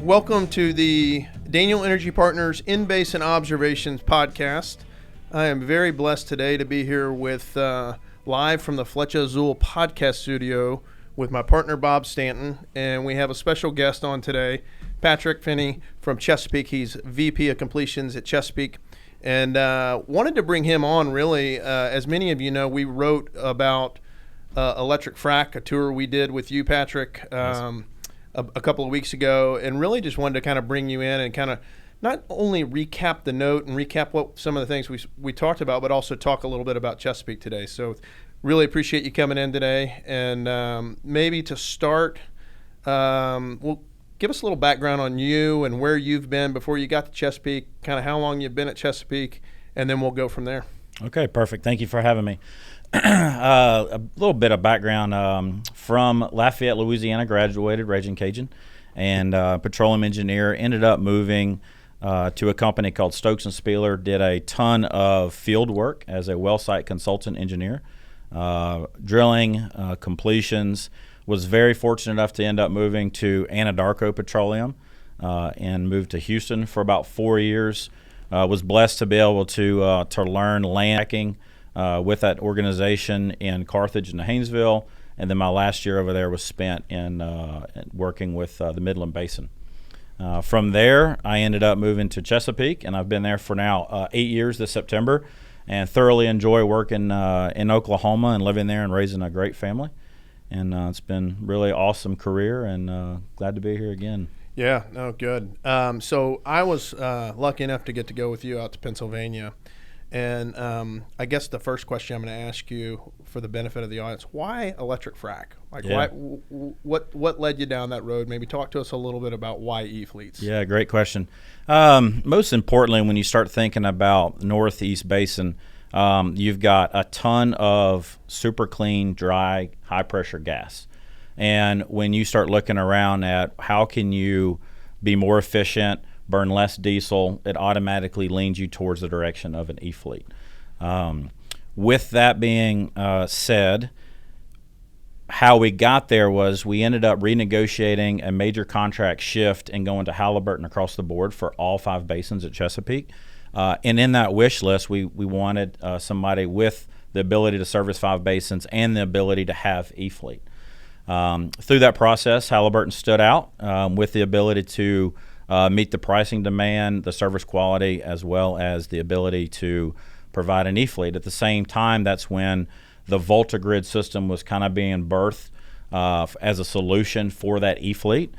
Welcome to the Daniel Energy Partners In Basin Observations podcast. I am very blessed today to be here with live from the Flecha Azul podcast studio with my partner Bob Stanton, and we have a special guest on today, Patrick Finney from Chesapeake. He's VP of Completions at Chesapeake, and wanted to bring him on really. As many of you know, we wrote about electric frac, a tour we did with you, Patrick, a couple of weeks ago, and really just wanted to kind of bring you in and kind of not only recap the note and recap what some of the things we talked about, but also talk a little bit about Chesapeake today. So really appreciate you coming in today. And maybe to start, well, give us a little background on you and where you've been before you got to Chesapeake, kind of how long you've been at Chesapeake, and then we'll go from there. Okay, perfect. Thank you for having me. A little bit of background. From Lafayette, Louisiana, graduated, Raging Cajun, and petroleum engineer. Ended up moving to a company called Stokes and Spieler. Did a ton of field work as a well site consultant engineer, drilling, completions. Was very fortunate enough to end up moving to Anadarko Petroleum and moved to Houston for about 4 years. Was blessed to be able to learn land hacking with that organization in Carthage and the Haynesville, and then my last year over there was spent in working with the Midland Basin. From there, I ended up moving to Chesapeake, and I've been there for now 8 years this September, and thoroughly enjoy working in Oklahoma and living there and raising a great family. And it's been really awesome career, and glad to be here again. Yeah, no, good. So I was lucky enough to get to go with you out to Pennsylvania. And I guess the first question I'm going to ask you for the benefit of the audience, why electric frac? Like, why, what led you down that road? Maybe talk to us a little bit about why E-fleets. Yeah, great question. Most importantly, when you start thinking about Northeast Basin, you've got a ton of super clean, dry, high-pressure gas. And when you start looking around at how can you be more efficient, burn less diesel, it automatically leans you towards the direction of an E-fleet. With that being said, how we got there was we ended up renegotiating a major contract shift and going to Halliburton across the board for all 5 basins at Chesapeake. And in that wish list, we wanted somebody with the ability to service 5 basins and the ability to have E-fleet. Through that process, Halliburton stood out with the ability to meet the pricing demand, the service quality, as well as the ability to provide an E-fleet. At the same time, that's when the VoltaGrid system was kind of being birthed as a solution for that E-fleet.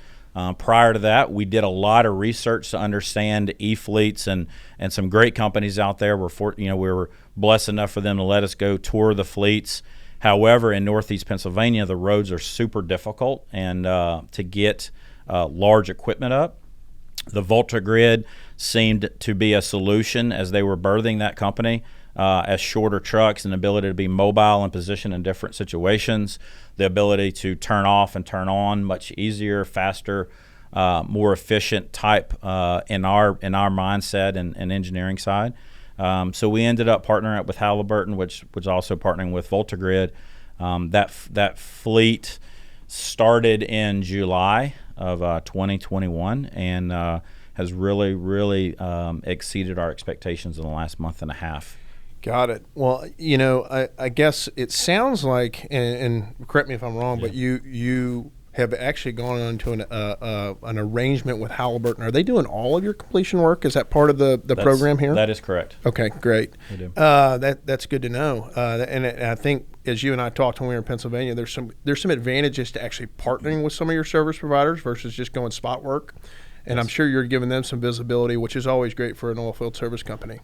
Prior to that, we did a lot of research to understand E-fleets, and some great companies out there. We were blessed enough for them to let us go tour the fleets. However, in Northeast Pennsylvania, the roads are super difficult, and to get large equipment up, the VoltaGrid seemed to be a solution as they were birthing that company, as shorter trucks and ability to be mobile and positioned in different situations, the ability to turn off and turn on much easier, faster, more efficient type in our mindset and engineering side. So we ended up partnering up with Halliburton, which was also partnering with VoltaGrid. That fleet started in July of 2021 and has really exceeded our expectations in the last month and a half. Got it. Well, I guess it sounds like, and correct me if I'm wrong, but you have actually gone on to an arrangement with Halliburton. Are they doing all of your completion work? Is that part of the program here? That is correct. Okay, great. They do. That's good to know. And I think as you and I talked when we were in Pennsylvania, there's some advantages to actually partnering with some of your service providers versus just going spot work. And I'm sure you're giving them some visibility, which is always great for an oil field service company.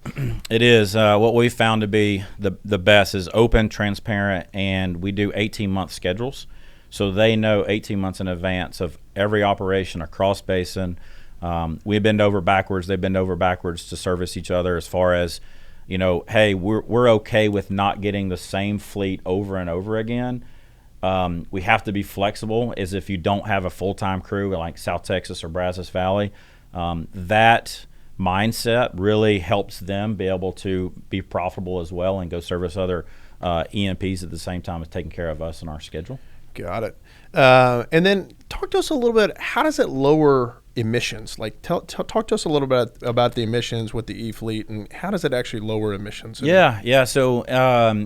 It is. What we found to be the best is open, transparent, and we do 18-month schedules. So they know 18 months in advance of every operation across basin. We bend over backwards. They bend over backwards to service each other as far as, hey, we're okay with not getting the same fleet over and over again. We have to be flexible as if you don't have a full-time crew like South Texas or Brazos Valley. That mindset really helps them be able to be profitable as well and go service other E&Ps at the same time as taking care of us and our schedule. Got it. And then talk to us a little bit, how does it lower emissions. Like, talk to us a little bit about the emissions with the E-fleet, and how does it actually lower emissions? Yeah. So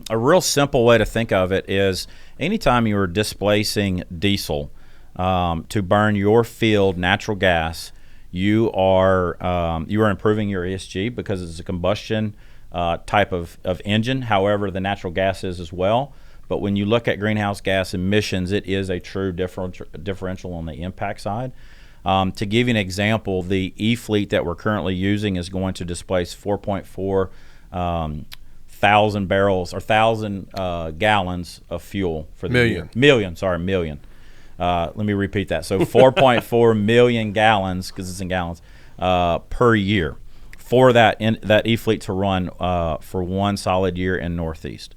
a real simple way to think of it is anytime you are displacing diesel to burn your field natural gas, you are improving your ESG because it's a combustion type of engine. However, the natural gas is as well. But when you look at greenhouse gas emissions, it is a true differential on the impact side. To give you an example, the E-fleet that we're currently using is going to displace 4.4 thousand barrels or 1,000 gallons of fuel for the year. Million. Let me repeat that. So 4.4 million gallons, because it's in gallons, per year for that E-fleet to run for one solid year in Northeast.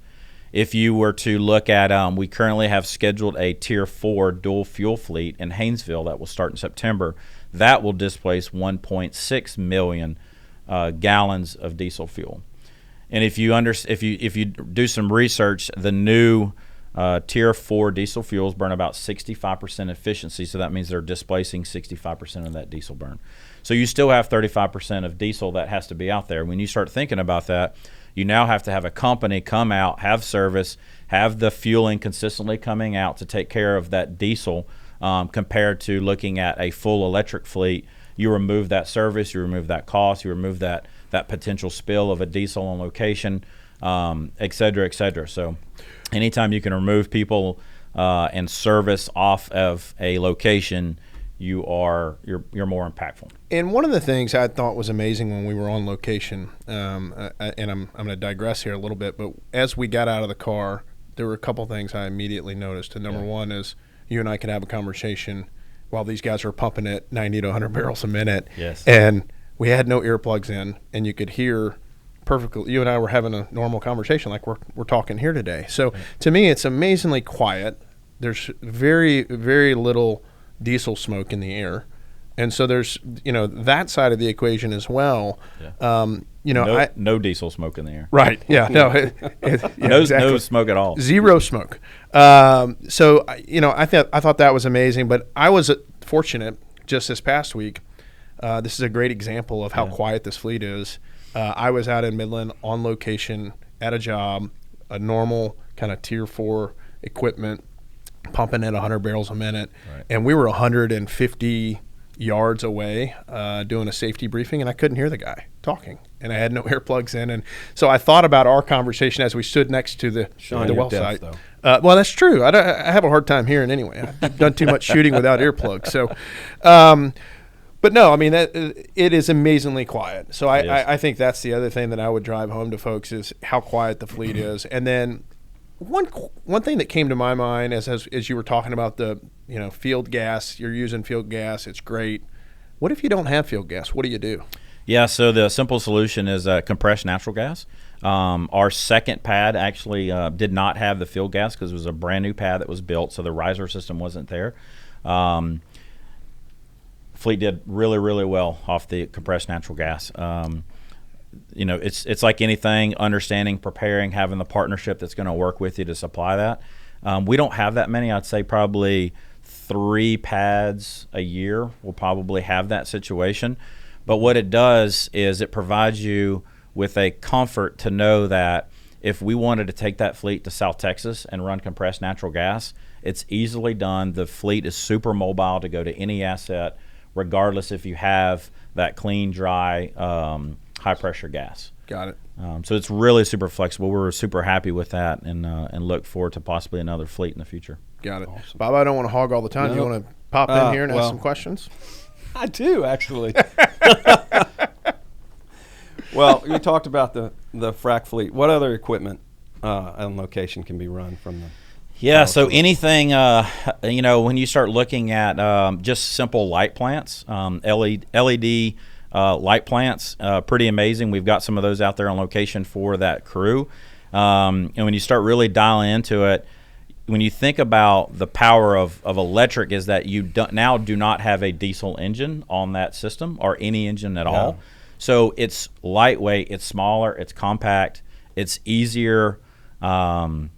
If you were to look at, we currently have scheduled a Tier 4 dual fuel fleet in Haynesville that will start in September. That will displace 1.6 million gallons of diesel fuel. And if you do some research, the new Tier 4 diesel fuels burn about 65% efficiency, so that means they're displacing 65% of that diesel burn. So you still have 35% of diesel that has to be out there. When you start thinking about that, you now have to have a company come out, have service, have the fueling consistently coming out to take care of that diesel, compared to looking at a full electric fleet. You remove that service, you remove that cost, you remove that potential spill of a diesel on location, et cetera, et cetera. So anytime you can remove people and service off of a location, you're more impactful. And one of the things I thought was amazing when we were on location, and I'm going to digress here a little bit, but as we got out of the car, there were a couple things I immediately noticed. And number one is you and I could have a conversation while these guys are pumping at 90 to 100 barrels a minute. Yes. And we had no earplugs in, and you could hear perfectly. You and I were having a normal conversation like we're talking here today. So to me, it's amazingly quiet. There's very, very little diesel smoke in the air, and so there's that side of the equation as well. No diesel smoke in the air. Right. Yeah. No. No exactly. smoke at all. Zero smoke. So I thought that was amazing, but I was fortunate just this past week. This is a great example of how quiet this fleet is. I was out in Midland on location at a job, a normal kind of Tier 4 equipment, pumping at 100 barrels a minute, and we were 150 yards away doing a safety briefing, and I couldn't hear the guy talking, and I had no earplugs in. And so I thought about our conversation as we stood next to the well site. Well, that's true. I have a hard time hearing anyway. I've done too much shooting without earplugs. So, but no, I mean, it is amazingly quiet. So I think that's the other thing that I would drive home to folks is how quiet the fleet is. And then one thing that came to my mind as you were talking about the field gas, you're using field gas, it's great. What if you don't have field gas? What do you do? Yeah, so the simple solution is compressed natural gas. Our second pad actually did not have the field gas because it was a brand new pad that was built, so the riser system wasn't there. Fleet did really, really well off the compressed natural gas. It's like anything, understanding, preparing, having the partnership that's going to work with you to supply that. We don't have that many. I'd say probably 3 pads a year will probably have that situation. But what it does is it provides you with a comfort to know that if we wanted to take that fleet to South Texas and run compressed natural gas, it's easily done. The fleet is super mobile to go to any asset, regardless if you have that clean, dry, high-pressure gas. Got it. So it's really super flexible. We're super happy with that and look forward to possibly another fleet in the future. Got it. Awesome. Bob, I don't want to hog all the time. Do you want to pop in here and ask some questions? I do, actually. Well, you talked about the frac fleet. What other equipment on location can be run from the Yeah, so anything, when you start looking at just simple light plants, LED light plants, pretty amazing. We've got some of those out there on location for that crew. And when you start really dialing into it, when you think about the power of electric is that you now do not have a diesel engine on that system or any engine at all. So it's lightweight, it's smaller, it's compact, it's easier. And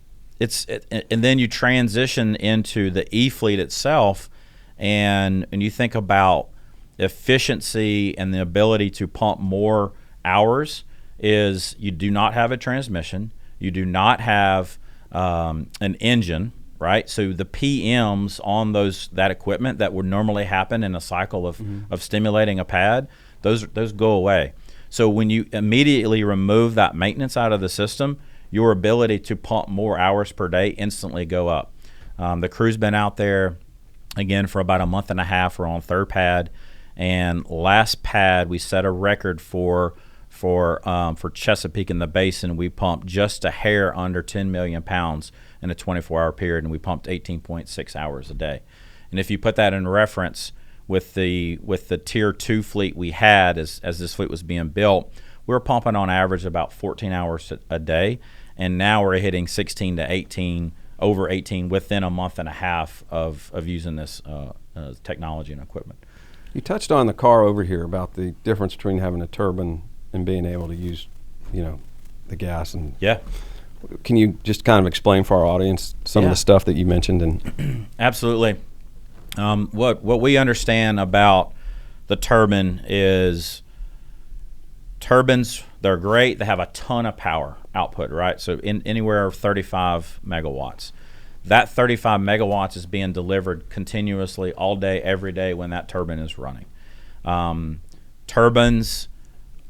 then you transition into the E-fleet itself, and you think about efficiency and the ability to pump more hours is you do not have a transmission, you do not have an engine, right? So the PMs on that equipment that would normally happen in a cycle of stimulating a pad, those go away. So when you immediately remove that maintenance out of the system, your ability to pump more hours per day instantly go up. The crew's been out there again for about a month and a half. We're on third pad, and last pad we set a record for Chesapeake in the Basin. We pumped just a hair under 10 million pounds in a 24-hour period, and we pumped 18.6 hours a day. And if you put that in reference with the Tier 2 fleet we had as this fleet was being built, we were pumping on average about 14 hours a day, and now we're hitting 16 to 18, over 18 within a month and a half of using this technology and equipment. You touched on the car over here about the difference between having a turbine and being able to use, the gas. And yeah. Can you just kind of explain for our audience some of the stuff that you mentioned? And Absolutely. What we understand about the turbine is turbines, they're great. They have a ton of power output, right? So anywhere 35 megawatts. That 35 megawatts is being delivered continuously all day, every day when that turbine is running. Turbines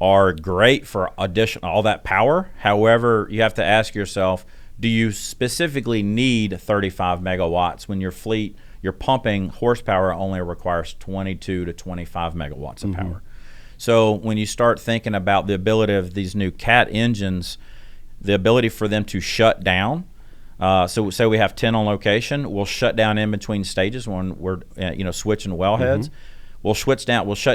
are great for all that power. However, you have to ask yourself, do you specifically need 35 megawatts when your fleet, your pumping horsepower only requires 22 to 25 megawatts of power? So when you start thinking about the ability of these new Cat engines, the ability for them to shut down, so say we have 10 on location, we'll shut down in between stages when we're switching wellheads. We'll shut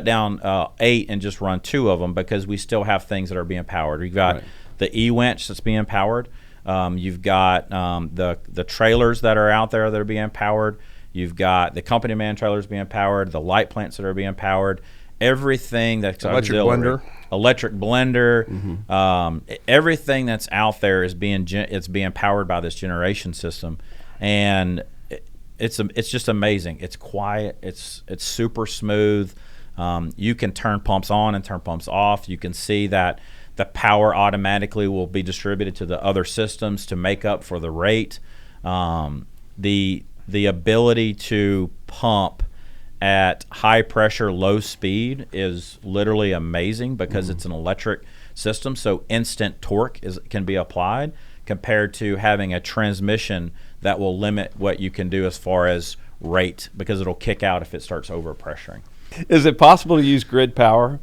down 8 and just run 2 of them because we still have things that are being powered. You've got the E-winch that's being powered. You've got the trailers that are out there that are being powered. You've got the company man trailers being powered, the light plants that are being powered. Everything that's electric blender, everything that's out there is being powered by this generation system, and it's just amazing. It's quiet. It's super smooth. You can turn pumps on and turn pumps off. You can see that the power automatically will be distributed to the other systems to make up for the rate. The ability to pump at high pressure, low speed is literally amazing because it's an electric system, so instant torque can be applied compared to having a transmission that will limit what you can do as far as rate because it'll kick out if it starts overpressuring. Is it possible to use grid power,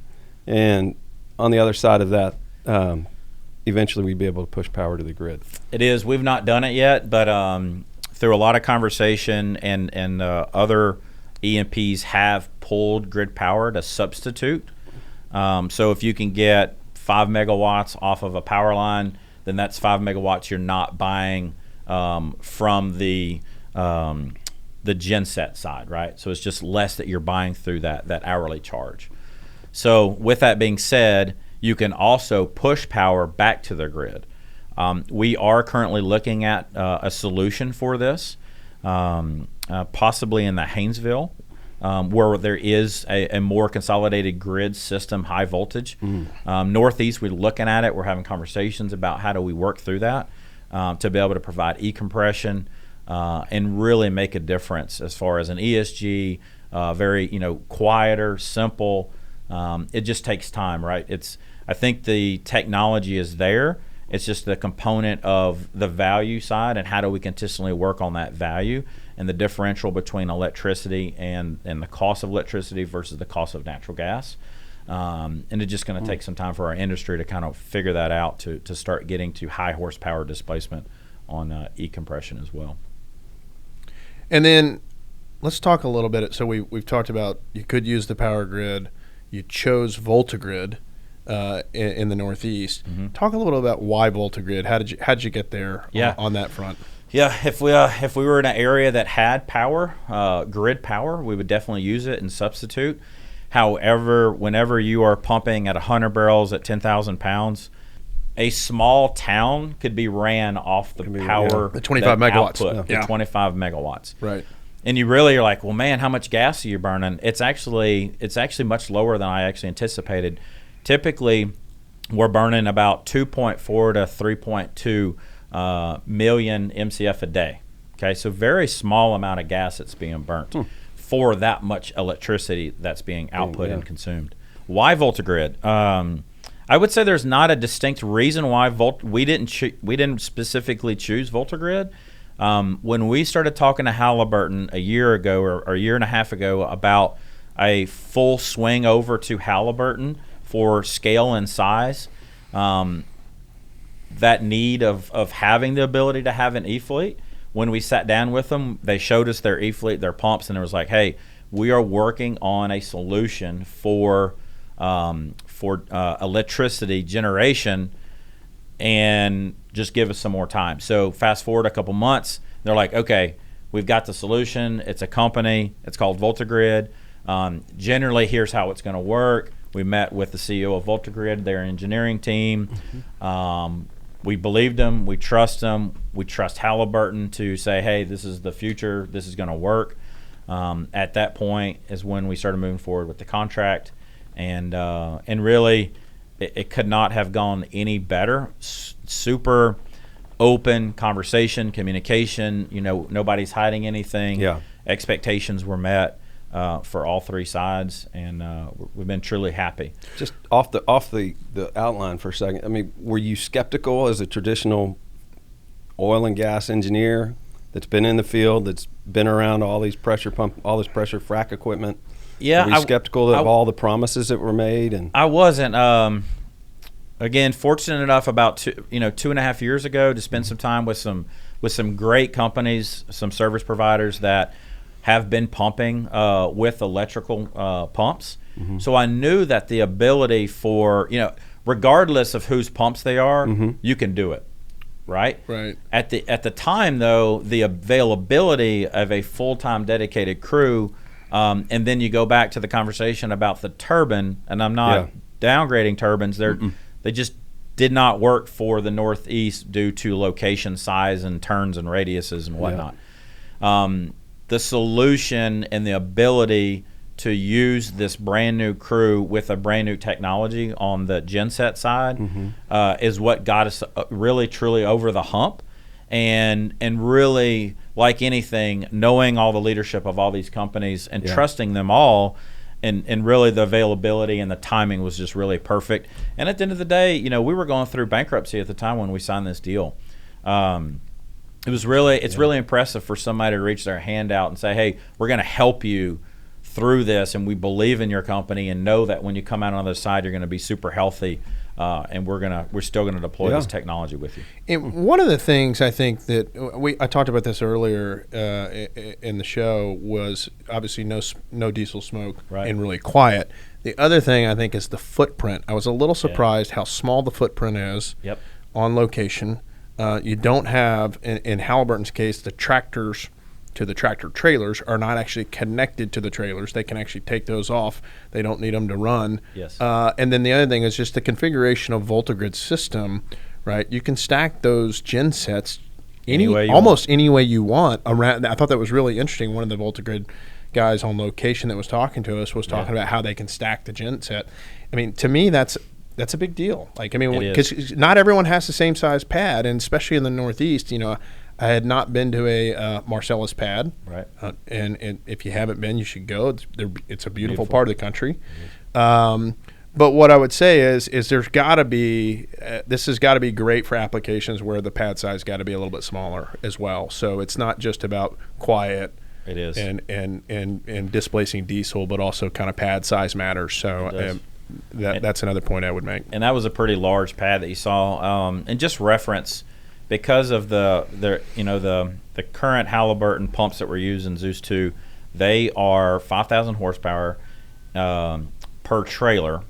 and on the other side of that, eventually we'd be able to push power to the grid? It is. We've not done it yet, but through a lot of conversation and other E&Ps have pulled grid power to substitute. So if you can get 5 megawatts off of a power line, then that's 5 megawatts you're not buying from the genset side, right? So it's just less that you're buying through that hourly charge. So with that being said, you can also push power back to the grid. We are currently looking at a solution for this. Possibly in the Haynesville, where there is a more consolidated grid system, high voltage. Northeast, we're looking at it. We're having conversations about how do we work through that to be able to provide e-compression and really make a difference as far as an ESG, very quieter, simple. It just takes time, right? I think the technology is there. It's just the component of the value side and how do we consistently work on that value and the differential between electricity and the cost of electricity versus the cost of natural gas. And it's just going to take some time for our industry to kind of figure that out to start getting to high horsepower displacement on e-compression as well. And then let's talk a little bit. So we've talked about you could use the power grid. You chose VoltaGrid. In the Northeast. Talk a little about why VoltaGrid. How did you get there on that front? Yeah, if we were in an area that had power, grid power, we would definitely use it and substitute. However, whenever you are pumping at 100 barrels at 10,000 pounds, a small town could be ran off the power, the 25 megawatts, output, the 25 megawatts. Right. and you really are like, well, man, how much gas are you burning? It's actually much lower than I actually anticipated. Typically, we're burning about 2.4 to 3.2 million MCF a day. Okay, so very small amount of gas that's being burnt for that much electricity that's being output and consumed. Why VoltaGrid? I would say there's not a distinct reason why we didn't specifically choose VoltaGrid. When we started talking to Halliburton a year ago or a year and a half ago about a full swing over to Halliburton for scale and size, that need of having the ability to have an E-fleet, when we sat down with them, they showed us their E-fleet, their pumps, and it was like, hey, we are working on a solution for electricity generation, and just give us some more time. So fast forward a couple months, they're like, okay, we've got the solution. It's a company. It's called VoltaGrid. Generally, here's how it's going to work. We met with the CEO of VoltaGrid, their engineering team. We believed them. We trust them. We trust Halliburton to say, hey, this is the future. This is going to work. At that point is when we started moving forward with the contract. And really, it could not have gone any better. Super open conversation, communication. Nobody's hiding anything. Yeah. Expectations were met for all three sides, and we've been truly happy. Just off the outline for a second. I mean, were you skeptical as a traditional oil and gas engineer that's been in the field, that's been around all these pressure frac equipment? Yeah, were you skeptical of all the promises that were made? And I wasn't. Again, fortunate enough about 2.5 years ago to spend some time with some great companies, some service providers that have been pumping with electrical pumps. Mm-hmm. So I knew that the ability for, regardless of whose pumps they are, you can do it, right? Right. At the time, though, the availability of a full-time dedicated crew, and then you go back to the conversation about the turbine, and I'm not downgrading turbines. They just did not work for the Northeast due to location, size, and turns and radiuses and whatnot. The solution and the ability to use this brand new crew with a brand new technology on the genset side is what got us really truly over the hump, and really, like anything, knowing all the leadership of all these companies and trusting them all, and really the availability and the timing was just really perfect. And at the end of the day, we were going through bankruptcy at the time when we signed this deal. It's really impressive for somebody to reach their hand out and say, hey, we're going to help you through this, and we believe in your company, and know that when you come out on the other side, you're going to be super healthy, and we're still going to deploy this technology with you. And one of the things I think that I talked about this earlier in the show was obviously no diesel smoke and really quiet. The other thing I think is the footprint. I was a little surprised how small the footprint is on location. You don't have, in Halliburton's case, the tractors to the tractor trailers are not actually connected to the trailers. They can actually take those off. They don't need them to run. Yes. And then the other thing is just the configuration of VoltaGrid's system, right? You can stack those gen sets any way you want around. I thought that was really interesting. One of the VoltaGrid guys on location that was talking to us was talking about how they can stack the gen set. I mean, to me, that's a big deal. Because not everyone has the same size pad, and especially in the Northeast, I had not been to a Marcellus pad, right? And if you haven't been, you should go. It's a beautiful part of the country. But what I would say is there's got to be this has got to be great for applications where the pad size got to be a little bit smaller as well. So it's not just about quiet. It is. And displacing diesel, but also kind of pad size matters. So that's another point I would make. And that was a pretty large pad that you saw. And just reference, because of the current Halliburton pumps that we're using, Zeus 2, they are 5,000 horsepower per trailer.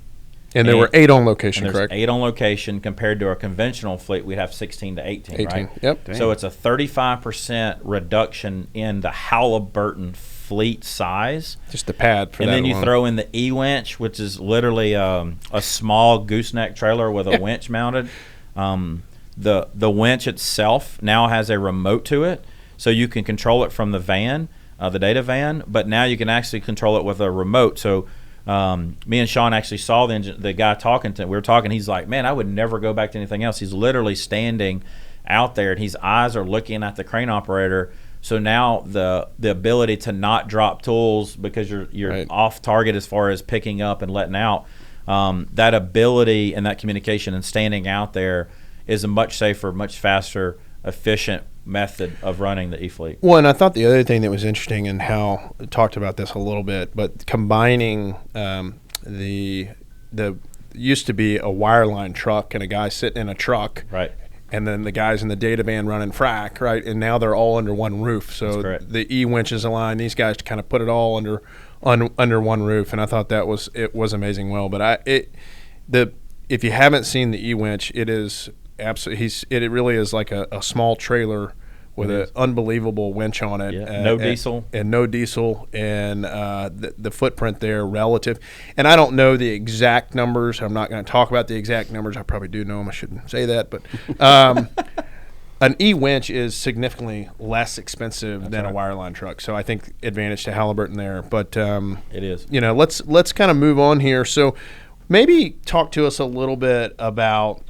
And there were 8 on location, correct? 8 on location compared to our conventional fleet, we'd have 16 to 18, right? Yep. Dang. So it's a 35% reduction in the Halliburton fleet size. Just the pad for that. And then you alone. throw in the E-winch, which is literally a small gooseneck trailer with a winch mounted. The winch itself now has a remote to it, so you can control it from the van. the data van, but now you can actually control it with a remote. So me and Sean actually saw the guy talking to. We were talking. He's like, "Man, I would never go back to anything else." He's literally standing out there, and his eyes are looking at the crane operator. So now the ability to not drop tools because you're right. off target as far as picking up and letting out, that ability and that communication and standing out there is a much safer, much faster, efficient method of running the E-fleet. Well, and I thought the other thing that was interesting, and Hal talked about this a little bit, but combining the used to be a wireline truck and a guy sitting in a truck, right, and then the guys in the data van running frac, right, and now they're all under one roof. So the E-winches align. These guys kind of put it all under one roof, and I thought it was amazing. Well, but if you haven't seen the E-winch, it is absolutely it really is like a small trailer with an unbelievable winch on it. Yeah. No diesel. And the footprint there relative. And I don't know the exact numbers. I'm not going to talk about the exact numbers. I probably do know them. I shouldn't say that. But an E-winch is significantly less expensive than a wireline truck. So I think advantage to Halliburton there. But it is. Let's kind of move on here. So maybe talk to us a little bit about,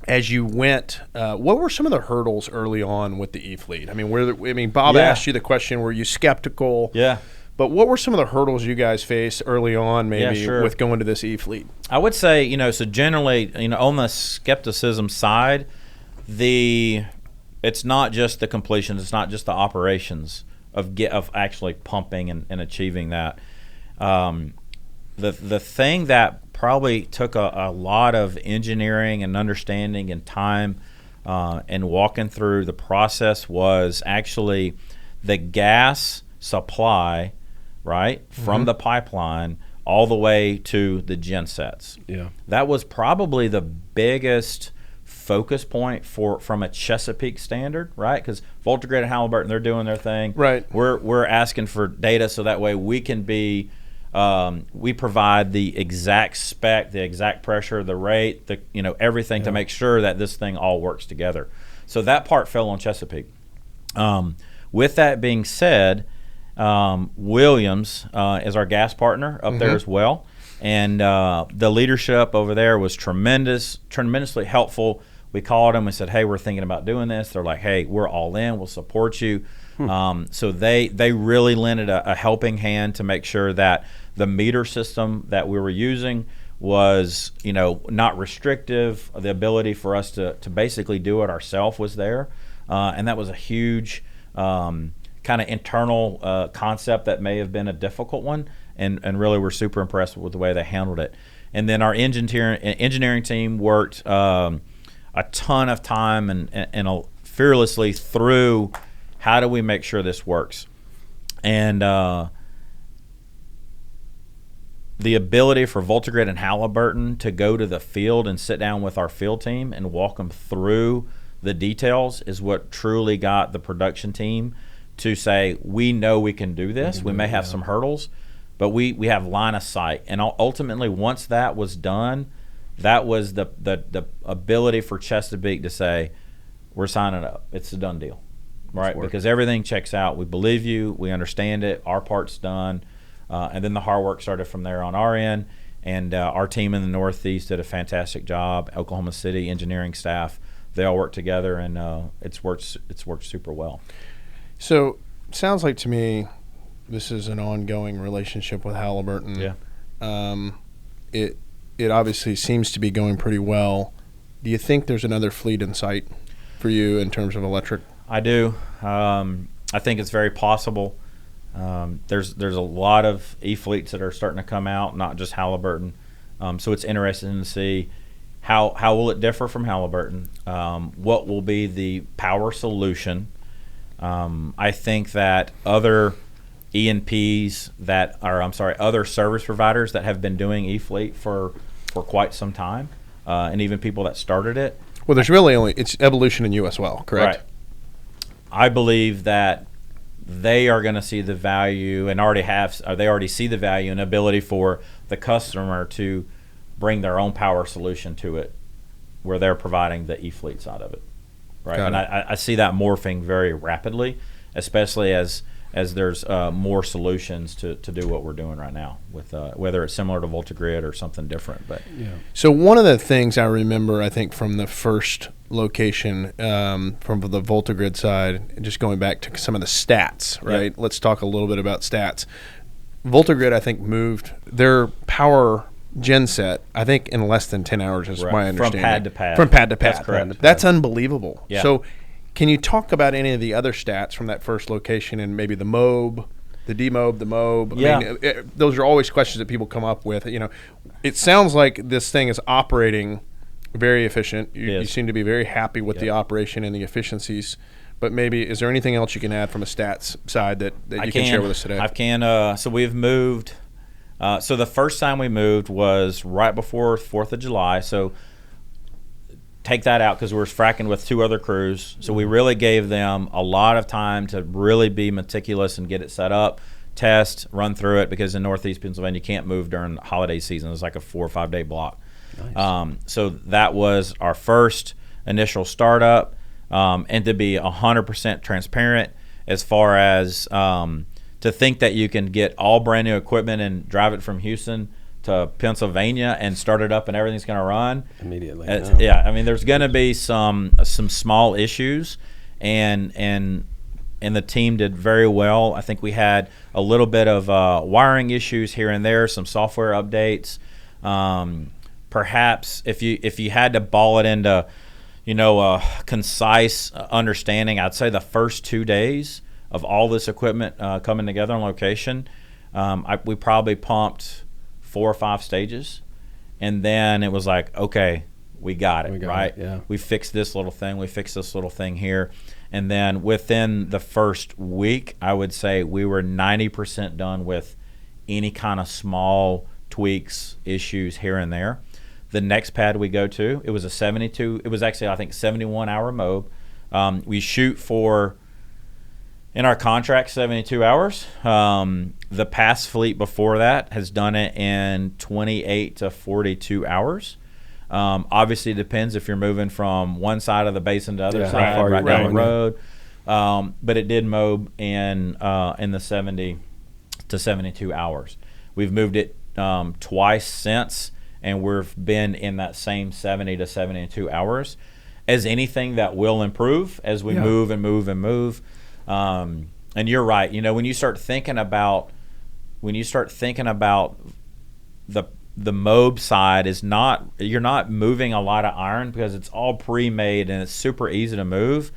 as you went, what were some of the hurdles early on with the E-fleet? I mean, Bob asked you the question, were you skeptical? Yeah. But what were some of the hurdles you guys faced early on, maybe, sure, with going to this E-fleet? I would say, so generally, on the skepticism side, it's not just the completions, it's not just the operations of actually pumping and achieving that. The thing that probably took a lot of engineering and understanding and time and walking through the process was actually the gas supply, right, from the pipeline all the way to the gensets. Yeah, that was probably the biggest focus point from a Chesapeake standard, right? Because VoltaGrid and Halliburton, they're doing their thing. Right. We're asking for data so that way we can be. We provide the exact spec, the exact pressure, the rate, everything to make sure that this thing all works together. So that part fell on Chesapeake. With that being said, Williams is our gas partner up there as well, and the leadership over there was tremendously helpful. We called them and said, "Hey, we're thinking about doing this." They're like, "Hey, we're all in. We'll support you." So they really lended a helping hand to make sure that the meter system that we were using was, not restrictive. The ability for us to basically do it ourselves was there, and that was a huge kind of internal concept that may have been a difficult one, and really we're super impressed with the way they handled it. And then our engineering team worked a ton of time and fearlessly through how do we make sure this works. And the ability for VoltaGrid and Halliburton to go to the field and sit down with our field team and walk them through the details is what truly got the production team to say, we know we can do this. We may have some hurdles, but we have line of sight. And ultimately, once that was done, that was the ability for Chesapeake to say, we're signing up. It's a done deal, right? Because everything checks out. We believe you. We understand it. Our part's done. And then the hard work started from there on our end. And our team in the Northeast did a fantastic job. Oklahoma City engineering staff, they all worked together, and it's worked super well. So it sounds like to me this is an ongoing relationship with Halliburton. Yeah. It obviously seems to be going pretty well. Do you think there's another fleet in sight for you in terms of electric? I do. I think it's very possible. There's a lot of E-fleets that are starting to come out, not just Halliburton. So it's interesting to see how will it differ from Halliburton. What will be the power solution? I think that other E&Ps other service providers that have been doing E-fleet for quite some time, and even people that started it. Well, there's really it's evolution in U.S. well, correct? Right. I believe that they are going to see the value and they already see the value and ability for the customer to bring their own power solution to it, where they're providing the E-fleet side of it. Right. And I see that morphing very rapidly, especially as as there's more solutions to do what we're doing right now with whether it's similar to VoltaGrid or something different. But So one of the things I remember, I think, from the first location from the VoltaGrid side, just going back to some of the stats, right? Yep. Let's talk a little bit about stats. VoltaGrid, I think, moved their power genset, I think, in less than 10 hours is my understanding. From pad to pad. From pad to pad. That's correct. That's unbelievable. Yeah. So can you talk about any of the other stats from that first location and maybe the MOB, the demob, the MOB? Yeah. I mean, those are always questions that people come up with. It sounds like this thing is operating very efficient. You seem to be very happy with the operation and the efficiencies. But maybe, is there anything else you can add from a stats side that you can share with us today? I can. So we've moved. So the first time we moved was right before 4th of July. So take that out because we were fracking with 2 other crews. So we really gave them a lot of time to really be meticulous and get it set up, test, run through it, because in Northeast Pennsylvania you can't move during the holiday season. It's like a 4 or 5 day block. Nice. So that was our first initial startup. And to be 100% transparent as far as to think that you can get all brand new equipment and drive it from Houston to Pennsylvania and start it up and everything's going to run immediately. Yeah, I mean, there's going to be some small issues, and the team did very well. I think we had a little bit of wiring issues here and there, some software updates. Perhaps if you had to ball it into a concise understanding, I'd say the first 2 days of all this equipment coming together on location, we probably pumped 4 or 5 stages, and then it was like, okay, we got it, right? Yeah. We fixed this little thing, we fixed this little thing here, and then within the first week, I would say we were 90% done with any kind of small tweaks, issues here and there. The next pad we go to, it was actually, I think, 71-hour mob. We shoot for, in our contract, 72 hours. The past fleet before that has done it in 28 to 42 hours. Obviously, it depends if you're moving from one side of the basin to the other side, right down the road. But it did mob in the 70 to 72 hours. We've moved it twice since, and we've been in that same 70 to 72 hours. As anything that will improve as we move and move and move. And you're right. When you start thinking about the mob side, you're not moving a lot of iron because it's all pre-made and it's super easy to move,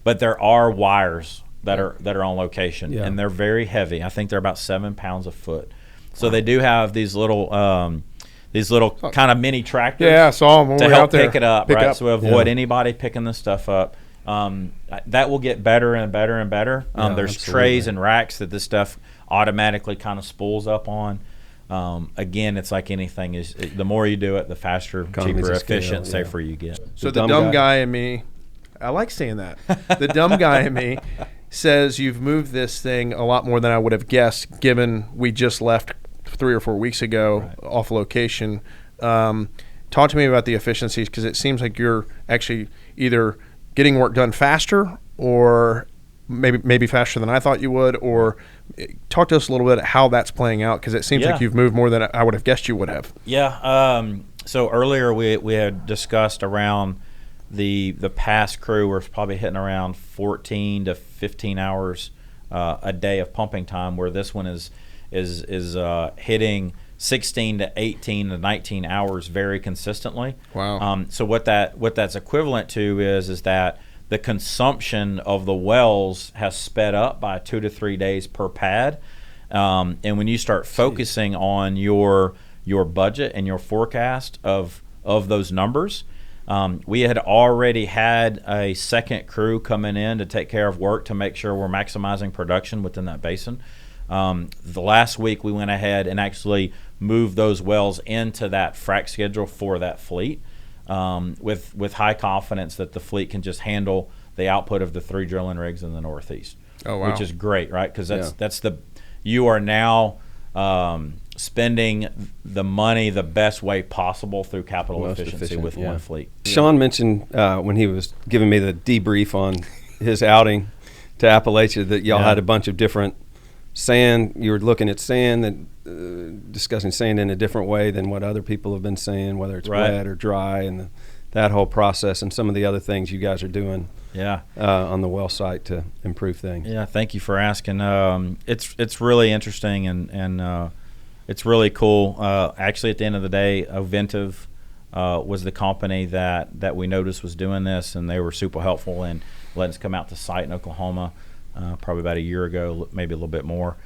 but there are wires that are on location, and they're very heavy. I think they're about 7 pounds a foot. So they do have these little kind of mini tractors. Yeah, I saw them to help pick it up, right? Up. So avoid anybody picking this stuff up. That will get better and better and better. There's trays and racks that this stuff automatically kind of spools up on. Again, it's like anything, the more you do it, the faster, cheaper, efficient, safer you get. So the dumb guy in me, I like saying that. The dumb guy in me says you've moved this thing a lot more than I would have guessed, given we just left 3 or 4 weeks ago off location. Talk to me about the efficiencies, because it seems like you're actually either getting work done faster or maybe faster than I thought you would, or talk to us a little bit how that's playing out, because it seems like you've moved more than I would have guessed you would have. Yeah. So earlier we had discussed around the past crew was probably hitting around 14 to 15 hours a day of pumping time, where this one is hitting 16 to 18 to 19 hours very consistently. Wow. So what that's equivalent to is that the consumption of the wells has sped up by 2 to 3 days per pad. And when you start focusing on your budget and your forecast of those numbers, we had already had a second crew coming in to take care of work to make sure we're maximizing production within that basin. The last week we went ahead and actually moved those wells into that frac schedule for that fleet, with high confidence that the fleet can just handle the output of the 3 drilling rigs in the Northeast. Oh, wow. Which is great, right? Because you are now spending the money the best way possible through capital efficiency with one fleet. Sean mentioned when he was giving me the debrief on his outing to Appalachia that y'all had a bunch of different sand. You were looking at sand and discussing sand in a different way than what other people have been saying, whether it's wet or dry, and that whole process and some of the other things you guys are doing on the well site to improve things. Yeah, thank you for asking. It's really interesting and it's really cool. Actually, at the end of the day, Oventive was the company that we noticed was doing this, and they were super helpful in letting us come out to site in Oklahoma probably about a year ago, maybe a little bit more.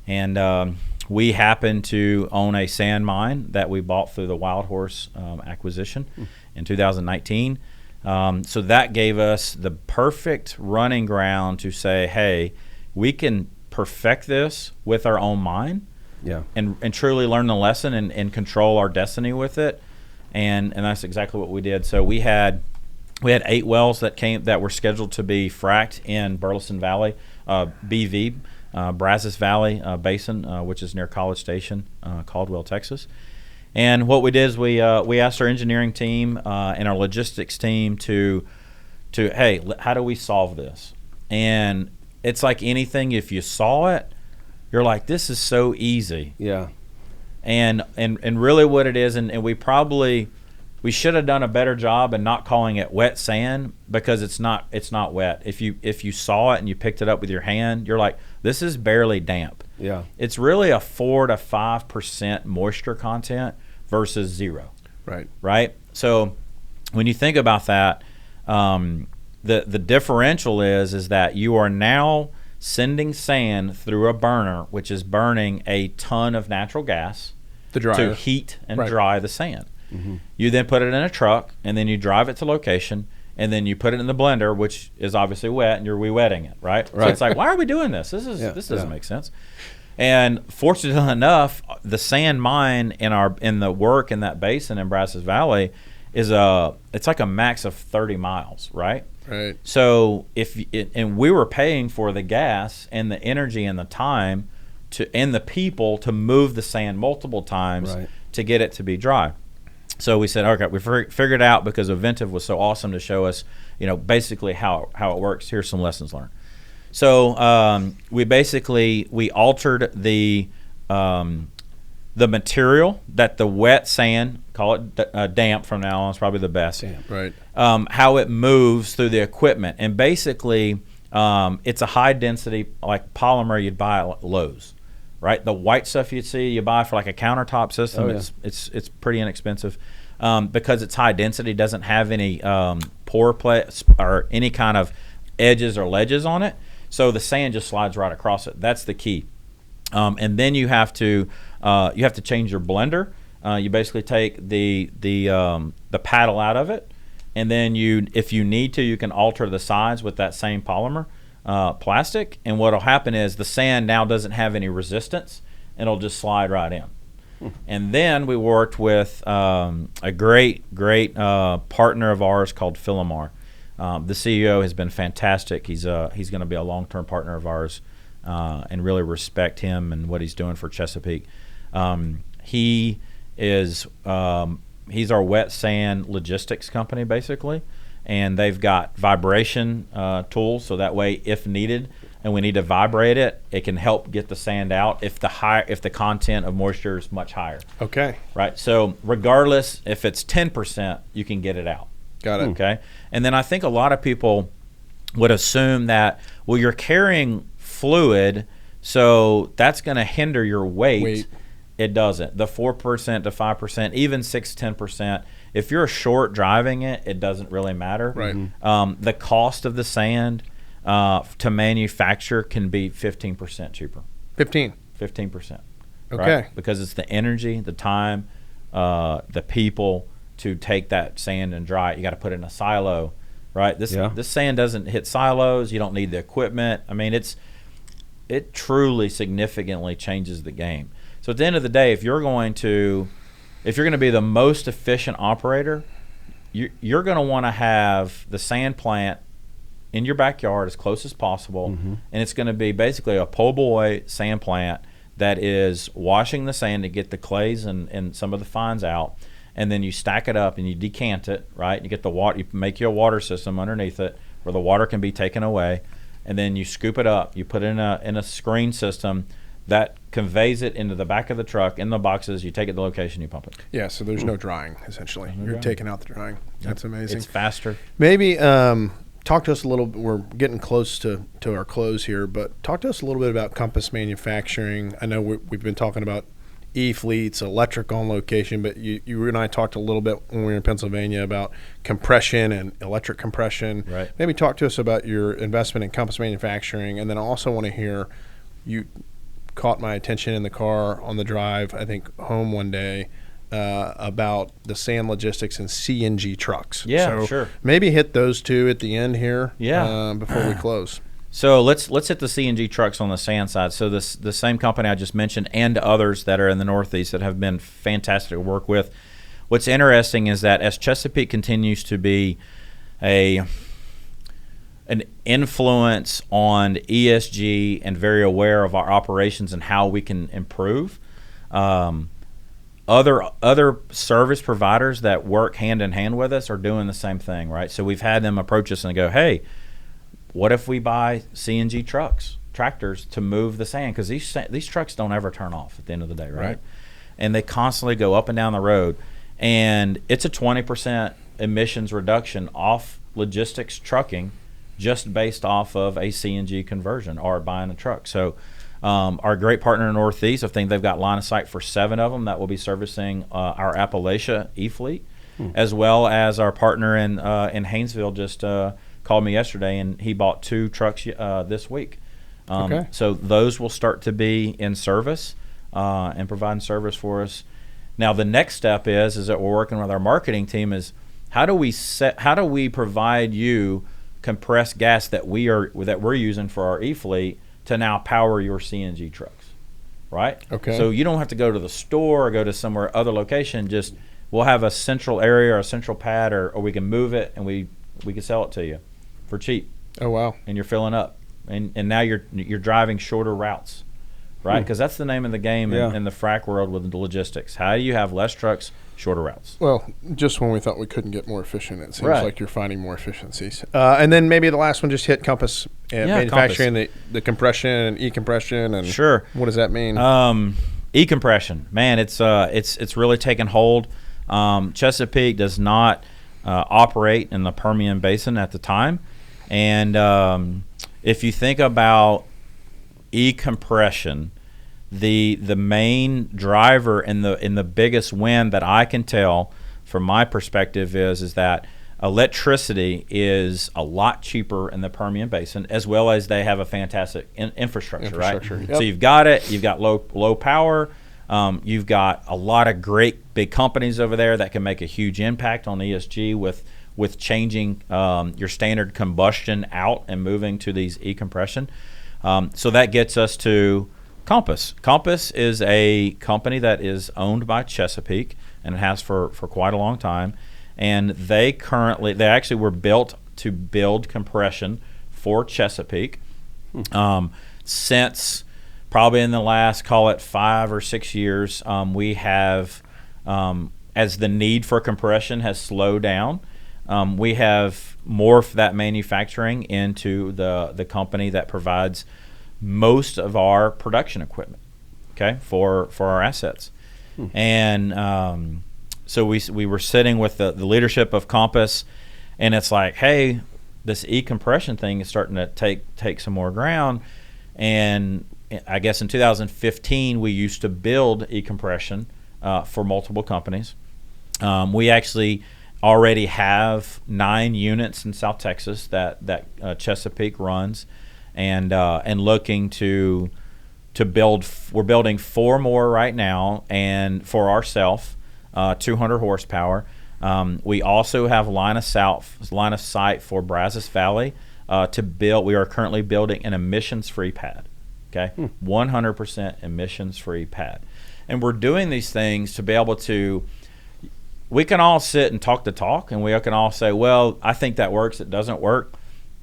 And we happened to own a sand mine that we bought through the Wild Horse acquisition in 2019. So that gave us the perfect running ground to say, hey, we can perfect this with our own mine. Yeah, and truly learn the lesson and control our destiny with it, and that's exactly what we did. So we had 8 wells that were scheduled to be fracked in Burleson Valley, BV, Brazos Valley Basin, which is near College Station, Caldwell, Texas. And what we did is we asked our engineering team and our logistics team to hey, how do we solve this? And it's like anything, if you saw it, you're like, this is so easy. Yeah. And really what it is, and we should have done a better job in not calling it wet sand, because it's not wet. If you saw it and you picked it up with your hand, you're like, this is barely damp. Yeah. It's really a 4 to 5% moisture content versus 0. Right? So when you think about that, the differential is that you are now sending sand through a burner, which is burning a ton of natural gas to heat and dry the sand. Mm-hmm. You then put it in a truck, and then you drive it to location, and then you put it in the blender, which is obviously wet, and you're re-wetting it, right? So it's like, why are we doing this? This doesn't make sense. And fortunately enough, the sand mine in the work in that basin in Brazos Valley it's like a max of 30 miles, right? Right. So and we were paying for the gas and the energy and the time and the people to move the sand multiple times to get it to be dry. So we said, okay, we figured out, because Oventive was so awesome to show us, basically how it works. Here's some lessons learned. So we altered the material that the wet sand, call it damp from now on, is probably the best. Damp. Right. How it moves through the equipment, and basically it's a high density like polymer you'd buy at Lowe's, right? The white stuff you buy for like a countertop system, it's pretty inexpensive because it's high density, doesn't have any pore plates or any kind of edges or ledges on it, so the sand just slides right across it. That's the key. And then you have to change your blender. You basically take the paddle out of it, and then if you need to, you can alter the sides with that same polymer plastic. And what'll happen is the sand now doesn't have any resistance, and it'll just slide right in. And then we worked with a great partner of ours called Philomar. The CEO has been fantastic. He's going to be a long-term partner of ours, and really respect him and what he's doing for Chesapeake. He's our wet sand logistics company, basically, and they've got vibration tools, so that way, if needed and we need to vibrate it, it can help get the sand out if the content of moisture is much higher. Okay. Right. So regardless, if it's 10%, you can get it out. Got it. Okay. And then I think a lot of people would assume that, well, you're carrying fluid, so that's going to hinder your weight. It doesn't. The 4% to 5%, even 6-10%. If you're short driving it, it doesn't really matter. Right. The cost of the sand to manufacture can be 15% cheaper. 15%. Okay. Right? Because it's the energy, the time, the people to take that sand and dry it. You got to put it in a silo, right? This sand doesn't hit silos. You don't need the equipment. I mean, it truly significantly changes the game. So at the end of the day, if you're going to be the most efficient operator, you're going to want to have the sand plant in your backyard as close as possible, and it's going to be basically a po' boy sand plant that is washing the sand to get the clays and some of the fines out, and then you stack it up and you decant it, right? You get the water, you make you a water system underneath it where the water can be taken away, and then you scoop it up. You put it in a screen system that conveys it into the back of the truck in the boxes. You take it to the location, you pump it. Yeah, so there's no drying, essentially. You're taking out the drying. That's amazing. It's faster. Maybe talk to us a little. We're getting close to our close here, but talk to us a little bit about Compass Manufacturing. I know we've been talking about e-fleets, electric on location, but you and I talked a little bit when we were in Pennsylvania about compression and electric compression. Right. Maybe talk to us about your investment in Compass Manufacturing, and then I also want to hear, you caught my attention in the car on the drive, I think, home one day, about the sand logistics and CNG trucks. Yeah, so sure. Maybe hit those two at the end here. Yeah. Before we close. So let's hit the CNG trucks on the sand side. So the same company I just mentioned and others that are in the Northeast that have been fantastic to work with. What's interesting is that as Chesapeake continues to be an influence on ESG and very aware of our operations and how we can improve, other service providers that work hand in hand with us are doing the same thing, right? So we've had them approach us and go, hey, what if we buy CNG tractors to move the sand? Because these trucks don't ever turn off at the end of the day, right? And they constantly go up and down the road. And it's a 20% emissions reduction off logistics trucking just based off of a CNG conversion or buying a truck. So our great partner in the Northeast, I think they've got line of sight for 7 of them that will be servicing our Appalachia e-fleet, as well as our partner in Haynesville just called me yesterday, and he bought 2 trucks this week. So those will start to be in service and providing service for us. Now the next step is that we're working with our marketing team is how do we provide you compressed gas that we're using for our e-fleet to now power your CNG trucks, right? Okay. So you don't have to go to the store or go to somewhere other location. Just we'll have a central area or a central pad, or we can move it and we can sell it to you for cheap. Oh wow! And you're filling up, and now you're driving shorter routes, right? Because that's the name of the game in the frac world with the logistics. How do you have less trucks, shorter routes? Well, just when we thought we couldn't get more efficient, it seems like you're finding more efficiencies. And then maybe the last one, just hit Compass Manufacturing, Compass. The compression and e-compression, and sure. What does that mean? E-compression, man, it's really taken hold. Chesapeake does not operate in the Permian Basin at the time. And if you think about e-compression, the main driver and the biggest win that I can tell from my perspective is that electricity is a lot cheaper in the Permian Basin, as well as they have a fantastic infrastructure, right? Yep. So you've got low power. You've got a lot of great big companies over there that can make a huge impact on ESG with changing your standard combustion out and moving to these e-compression. So that gets us to Compass. Compass is a company that is owned by Chesapeake, and it has for quite a long time. And they actually were built to build compression for Chesapeake. Since probably in the last, call it 5 or 6 years, we have, as the need for compression has slowed down, we have morphed that manufacturing into the company that provides most of our production equipment, for our assets. And so we were sitting with the leadership of Compass, and it's like, hey, this e-compression thing is starting to take some more ground. And I guess in 2015 we used to build e-compression for multiple companies. We actually already have 9 units in South Texas that Chesapeake runs, and looking to build. We're building 4 more right now, and for ourselves, 200 horsepower. We also have line of sight for Brazos Valley to build. We are currently building an emissions-free pad. 100% emissions-free pad, and we're doing these things to be able to. We can all sit and talk the talk, and we can all say, well, I think that works, it doesn't work.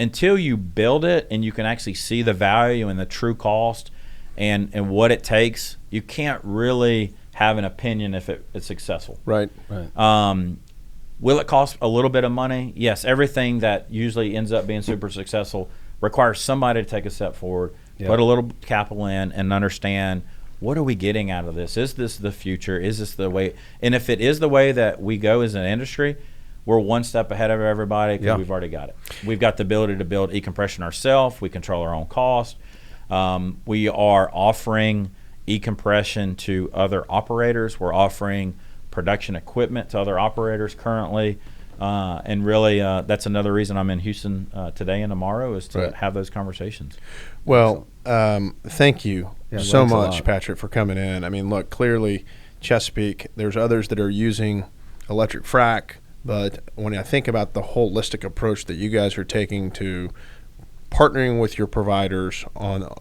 Until you build it and you can actually see the value and the true cost and what it takes, you can't really have an opinion if it's successful. Right. Will it cost a little bit of money? Yes, everything that usually ends up being super successful requires somebody to take a step forward, put a little capital in, and understand, what are we getting out of this? Is this the future? Is this the way? And if it is the way that we go as an industry, we're one step ahead of everybody because we've already got it. We've got the ability to build e-compression ourselves. We control our own cost. We are offering e-compression to other operators. We're offering production equipment to other operators currently. And really, that's another reason I'm in Houston today and tomorrow, is to have those conversations. Well, thank you so much, Patrick, for coming in. I mean, look, clearly Chesapeake, there's others that are using electric frac, but when I think about the holistic approach that you guys are taking to partnering with your providers,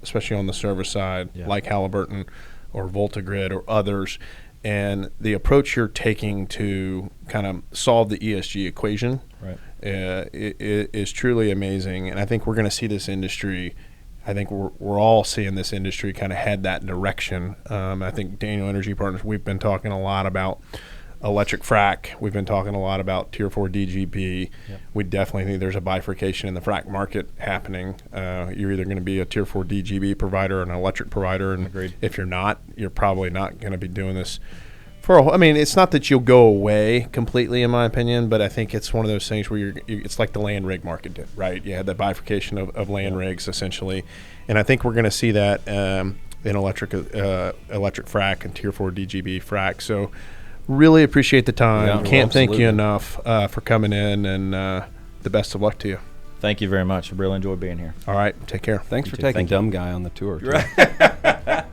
especially on the service side, like Halliburton or VoltaGrid or others, and the approach you're taking to kind of solve the ESG equation is truly amazing. And I think we're going to see this industry, I think we're all seeing this industry kind of head that direction. I think Daniel Energy Partners, we've been talking a lot about electric frac. We've been talking a lot about Tier 4 DGB. We definitely think there's a bifurcation in the frac market happening. You're either going to be a Tier 4 DGB provider or an electric provider, and if you're not, you're probably not going to be doing this for I mean, it's not that you'll go away completely, in my opinion, but I think it's one of those things where it's like the land rig market did, right? You had the bifurcation of land rigs, essentially, and I think we're going to see that in electric frac and Tier 4 DGB frac. So really appreciate the time. Can't thank you enough for coming in, and the best of luck to you. Thank you very much. I really enjoyed being here. All right. Take care. Thanks for taking Dumb Guy on the tour. Right.